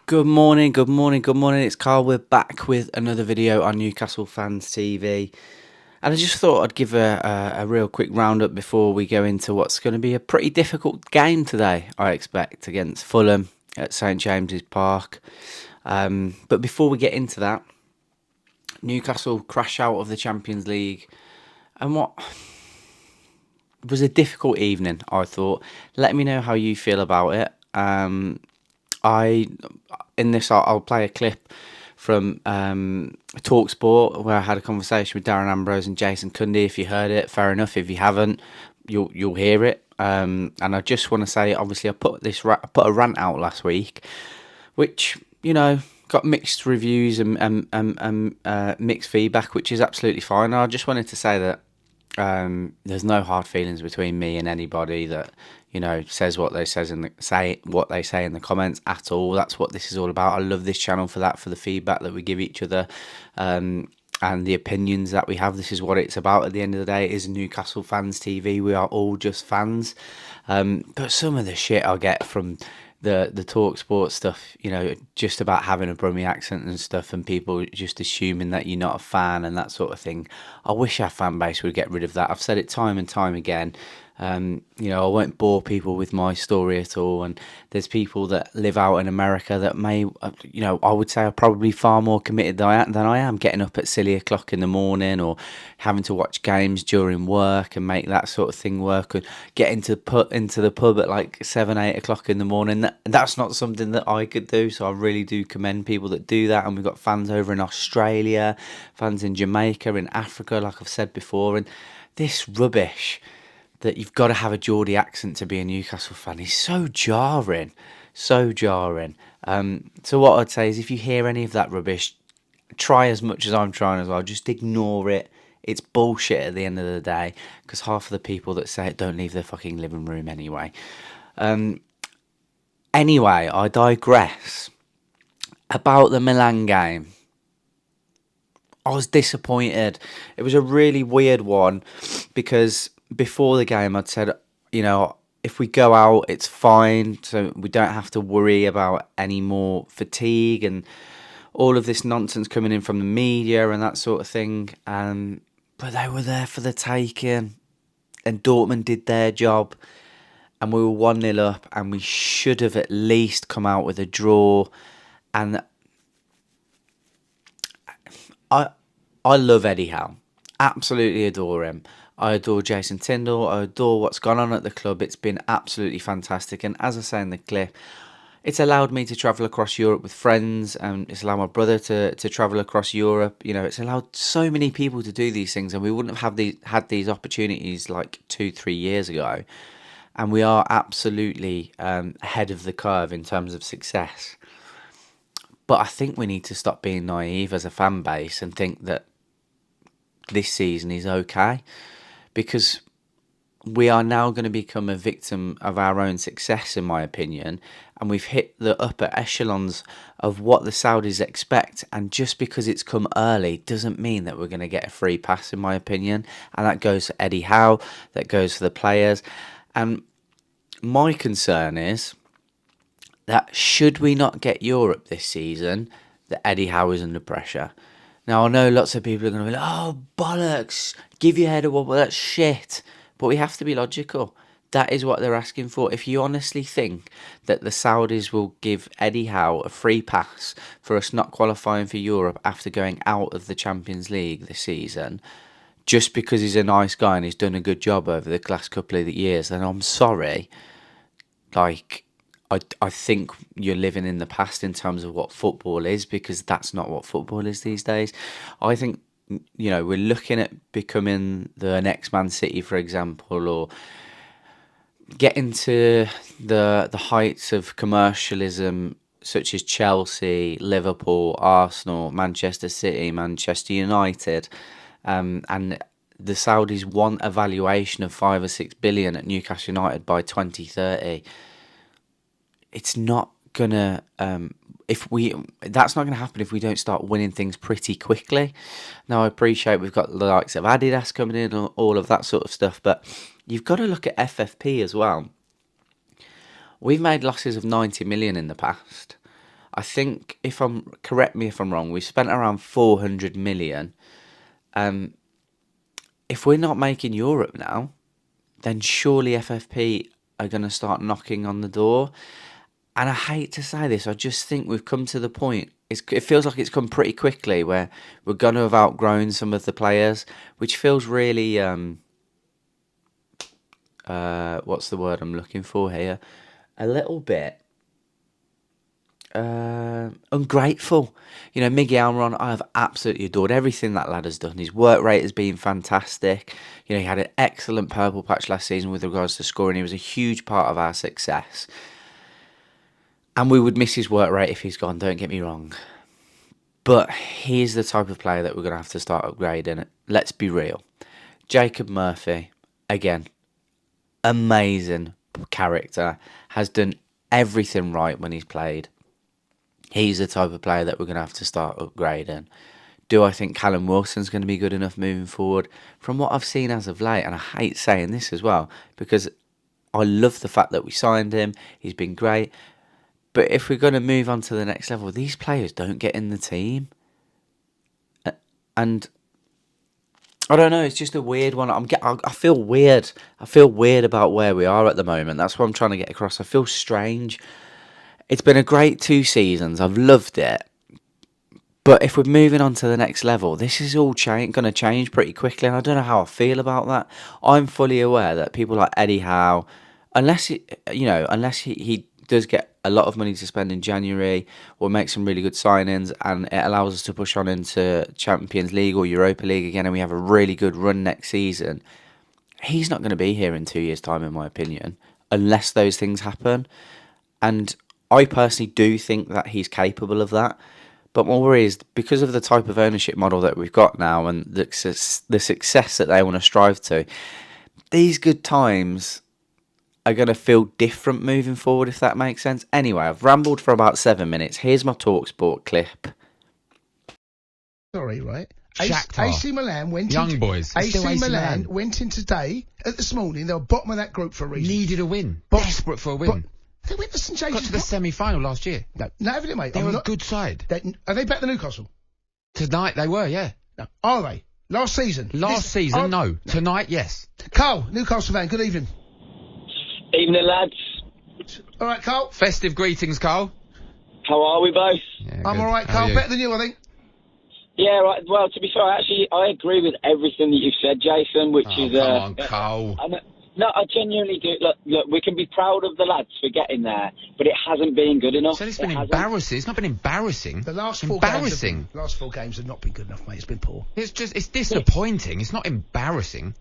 Good morning, good morning, good morning. It's Karl. We're back with another video on Newcastle Fans TV. And I just thought I'd give a real quick roundup before we go into what's going to be a pretty difficult game today, I expect, against Fulham at St James's Park. But before we get into that, Newcastle crash out of the Champions League. And what was a difficult evening, I thought. Let me know how you feel about it. I in this I'll play a clip from Talksport where I had a conversation with Darren Ambrose and Jason Cundy. If you heard it, fair enough. If you haven't, you'll hear it. And I just want to say, obviously, I put a rant out last week, which got mixed reviews and mixed feedback, which is absolutely fine. I just wanted to say that there's no hard feelings between me and anybody that says what they say in the comments at all. That's what this is all about. I love this channel for that, for the feedback that we give each other, and the opinions that we have. This is what it's about at the end of the day. It is Newcastle Fans TV. We are all just fans. But some of the shit I get from the talk sport stuff, just about having a Brummie accent and stuff, and people just assuming that you're not a fan and that sort of thing. I wish our fan base would get rid of that. I've said it time and time again. I won't bore people with my story at all. And there's people that live out in America that may, I would say are probably far more committed than I am, getting up at silly o'clock in the morning or having to watch games during work and make that sort of thing work, and get into the pub at like 7-8 o'clock in the morning. That's not something that I could do. So I really do commend people that do that. And we've got fans over in Australia, fans in Jamaica, in Africa, like I've said before. And this rubbish that you've got to have a Geordie accent to be a Newcastle fan is so jarring, so jarring. So what I'd say is, if you hear any of that rubbish, try as much as I'm trying as well. Just ignore it. It's bullshit at the end of the day, because half of the people that say it don't leave their fucking living room anyway. Anyway, I digress. About the Milan game, I was disappointed. It was a really weird one, because before the game I'd said, if we go out, it's fine. So we don't have to worry about any more fatigue and all of this nonsense coming in from the media and that sort of thing. But they were there for the taking, and Dortmund did their job, and we were 1-0 up, and we should have at least come out with a draw. And I love Eddie Howe. Absolutely adore him. I adore Jason Tyndall. I adore what's gone on at the club. It's been absolutely fantastic. And as I say in the clip, it's allowed me to travel across Europe with friends, and it's allowed my brother to travel across Europe. It's allowed so many people to do these things, and we wouldn't have had these opportunities like 2-3 years ago. And we are absolutely ahead of the curve in terms of success. But I think we need to stop being naive as a fan base and think that this season is okay, because we are now going to become a victim of our own success, in my opinion, and we've hit the upper echelons of what the Saudis expect. And just because it's come early doesn't mean that we're going to get a free pass, in my opinion. And that goes for Eddie Howe, that goes for the players. And my concern is that should we not get Europe this season, that Eddie Howe is under pressure. Now, I know lots of people are going to be like, oh, bollocks, give your head a wobble, that's shit. But we have to be logical. That is what they're asking for. If you honestly think that the Saudis will give Eddie Howe a free pass for us not qualifying for Europe after going out of the Champions League this season, just because he's a nice guy and he's done a good job over the last couple of years, then I'm sorry. I think you're living in the past in terms of what football is, because that's not what football is these days. I think, we're looking at becoming the next Man City, for example, or getting to the heights of commercialism such as Chelsea, Liverpool, Arsenal, Manchester City, Manchester United, and the Saudis want a valuation of 5 or 6 billion at Newcastle United by 2030. It's not gonna that's not gonna happen if we don't start winning things pretty quickly. Now, I appreciate we've got the likes of Adidas coming in, all of that sort of stuff, but you've got to look at FFP as well. We've made losses of 90 million in the past. I think, correct me if I'm wrong, we spent around 400 million. If we're not making Europe now, then surely FFP are going to start knocking on the door. And I hate to say this, I just think we've come to the point. It feels like it's come pretty quickly where we're going to have outgrown some of the players, which feels really, what's the word I'm looking for here? A little bit ungrateful. You know, Miggy Almiron, I have absolutely adored everything that lad has done. His work rate has been fantastic. You know, he had an excellent purple patch last season with regards to scoring. He was a huge part of our success. And we would miss his work rate if he's gone, don't get me wrong. But he's the type of player that we're going to have to start upgrading. Let's be real. Jacob Murphy, again, amazing character, has done everything right when he's played. He's the type of player that we're going to have to start upgrading. Do I think Callum Wilson's going to be good enough moving forward? From what I've seen as of late, and I hate saying this as well, because I love the fact that we signed him. He's been great. But if we're going to move on to the next level, these players don't get in the team. And I don't know, it's just a weird one. I feel weird. I feel weird about where we are at the moment. That's what I'm trying to get across. I feel strange. It's been a great 2 seasons. I've loved it. But if we're moving on to the next level, this is all going to change pretty quickly. And I don't know how I feel about that. I'm fully aware that people like Eddie Howe, unless he does get a lot of money to spend in January or make some really good signings and it allows us to push on into Champions League or Europa League again and we have a really good run next season, he's not going to be here in 2 years' time, in my opinion, unless those things happen. And I personally do think that he's capable of that. But my worry is because of the type of ownership model that we've got now and the success that they want to strive to, these good times are going to feel different moving forward, if that makes sense. Anyway, I've rambled for about 7 minutes. Here's my TalkSport clip. Sorry, right? Shakhtar. AC Milan went Young into, boys. AC Milan went in today, this morning, they were bottom of that group for a reason. Needed a win. But- Desperate for a win. They went to St Got to the semi-final last year. No, haven't mate. They were a good side. Are they better than Newcastle? Tonight they were, yeah. No. Are they? Last season? No. Tonight, yes. Carl, Newcastle fan, good evening. Evening, lads. All right, Carl. Festive greetings, Karl. How are we both? Yeah, I'm good. all right, How Carl. are you? Better than you, I think. Yeah, right. Well, to be fair, actually, I agree with everything that you've said, Jason, which is... Come on, Karl. No, I genuinely do. Look, we can be proud of the lads for getting there, but it hasn't been good enough. So it's been embarrassing. It's not been embarrassing. The last 4 embarrassing. last 4 games have not been good enough, mate. It's been poor. It's disappointing. It's not embarrassing.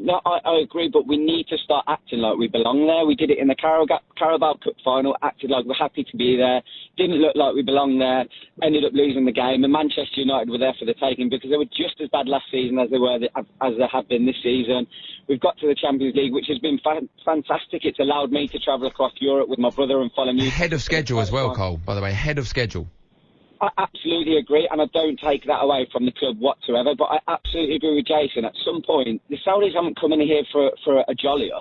No, I agree, but we need to start acting like we belong there. We did it in the Carabao Cup final, acted like we're happy to be there, didn't look like we belonged there, ended up losing the game, and Manchester United were there for the taking because they were just as bad last season as they have been this season. We've got to the Champions League, which has been fantastic. It's allowed me to travel across Europe with my brother and follow music. Ahead of schedule as well, Karl, by the way. Ahead of schedule. I absolutely agree, and I don't take that away from the club whatsoever, but I absolutely agree with Jason. At some point, the Saudis haven't come in here for a jollier.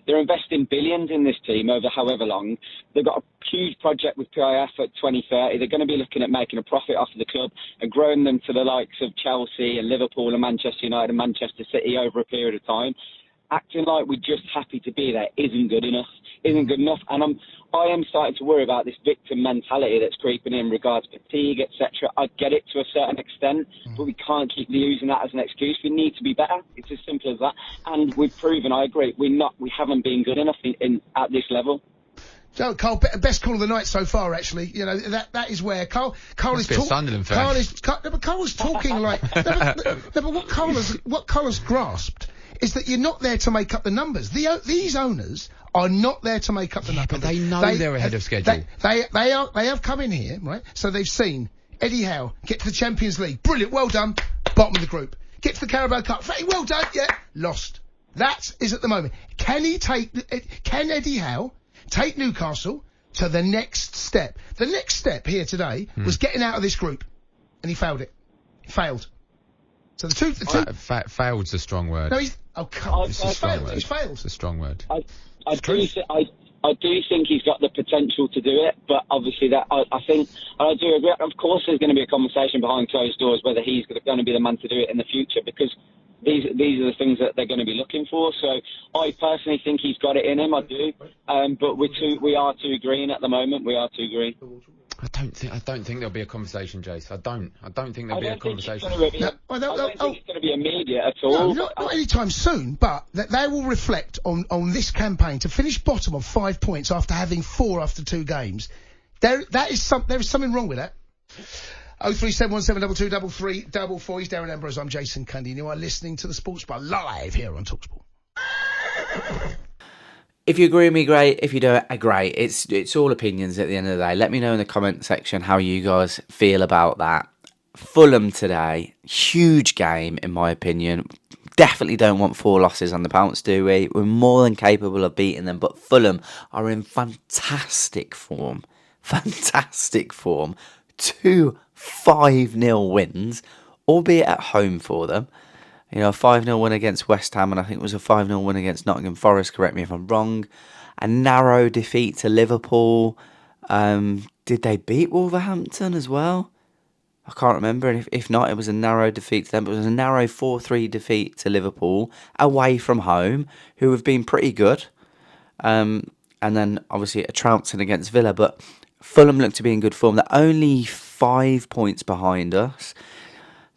They're investing billions in this team over however long. They've got a huge project with PIF at 2030. They're going to be looking at making a profit off of the club and growing them to the likes of Chelsea and Liverpool and Manchester United and Manchester City over a period of time. Acting like we're just happy to be there isn't good enough. And I am starting to worry about this victim mentality that's creeping in regards to fatigue, etc. I get it to a certain extent, but we can't keep using that as an excuse. We need to be better. It's as simple as that. And we've proven, I agree, we haven't been good enough at this level. So, Carl, best call of the night so far, actually. You know, that is where Carl is talking. Sunderland fan. Carl is talking like... but what Carl has grasped is that you're not there to make up the numbers. These owners are not there to make up the numbers. But they know they're ahead of schedule. They have come in here, right? So they've seen Eddie Howe get to the Champions League. Brilliant, well done. Bottom of the group. Get to the Carabao Cup. Very well done. Yeah, lost. That is at the moment. Can Eddie Howe take Newcastle to the next step? The next step here today was getting out of this group, and he failed it. He failed. So the two. Failed's a strong word. No, he's failed. He's failed. It's a strong word. I I do think he's got the potential to do it, but obviously that I think, and I do agree. Of course, there's going to be a conversation behind closed doors whether he's going to be the man to do it in the future, because these are the things that they're going to be looking for. So I personally think he's got it in him. I do, but we are too green at the moment. We are too green. I don't think there'll be a conversation, Jace. I don't think there'll be a conversation. I don't think it's going to be immediate at all. No, not anytime soon, but they will reflect on this campaign to finish bottom on 5 points after having 4 after 2 games. There is something wrong with that. 03717223344. He's Darren Ambrose. I'm Jason Cundy. You are listening to the Sports Bar live here on TalkSport. If you agree with me, great. If you don't, great. It's all opinions at the end of the day. Let me know in the comment section how you guys feel about that. Fulham today, huge game in my opinion. Definitely don't want 4 losses on the bounce, do we? We're more than capable of beating them, but Fulham are in fantastic form. Fantastic form. 2 5-0 wins, albeit at home for them. You know, a 5-0 win against West Ham, and I think it was a 5-0 win against Nottingham Forest, correct me if I'm wrong. A narrow defeat to Liverpool. Did they beat Wolverhampton as well? I can't remember. And if not, it was a narrow defeat to them. But it was a narrow 4-3 defeat to Liverpool, away from home, who have been pretty good. And then, obviously, a trouncing against Villa. But Fulham look to be in good form. They're only 5 points behind us.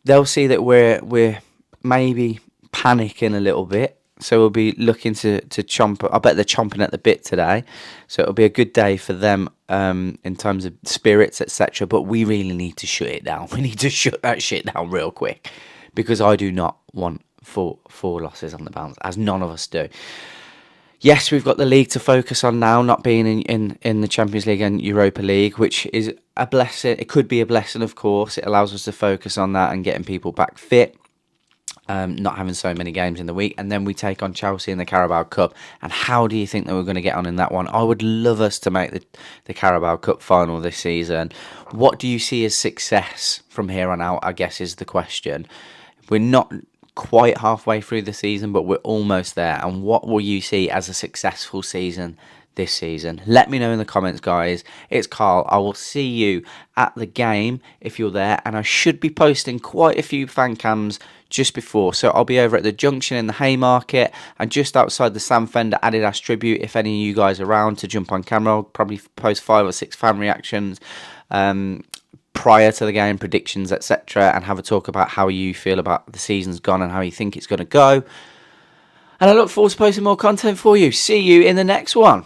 They'll see that we're maybe panicking a little bit, so we'll be looking to chomp. I bet they're chomping at the bit today, so it'll be a good day for them in terms of spirits, etc. But we really need to shut it down. We need to shut that shit down real quick, because I do not want four losses on the bounce, as none of us do. Yes, we've got the league to focus on now, not being in the Champions League and Europa League, which is a blessing. It could be a blessing, of course. It allows us to focus on that and getting people back fit. Not having so many games in the week, and then we take on Chelsea in the Carabao Cup. And how do you think that we're going to get on in that one? I would love us to make the Carabao Cup final this season. What do you see as success from here on out, I guess, is the question. We're not quite halfway through the season, but we're almost there. And what will you see as a successful season this season? Let me know in the comments, guys. It's Karl. I will see you at the game if you're there, and I should be posting quite a few fan cams just before. So I'll be over at the Junction in the Haymarket and just outside the Sam Fender Adidas tribute. If any of you guys are around to jump on camera, I'll probably post 5 or 6 fan reactions prior to the game, predictions, etc., and have a talk about how you feel about the season's gone and how you think it's going to go. And I look forward to posting more content for you. See you in the next one.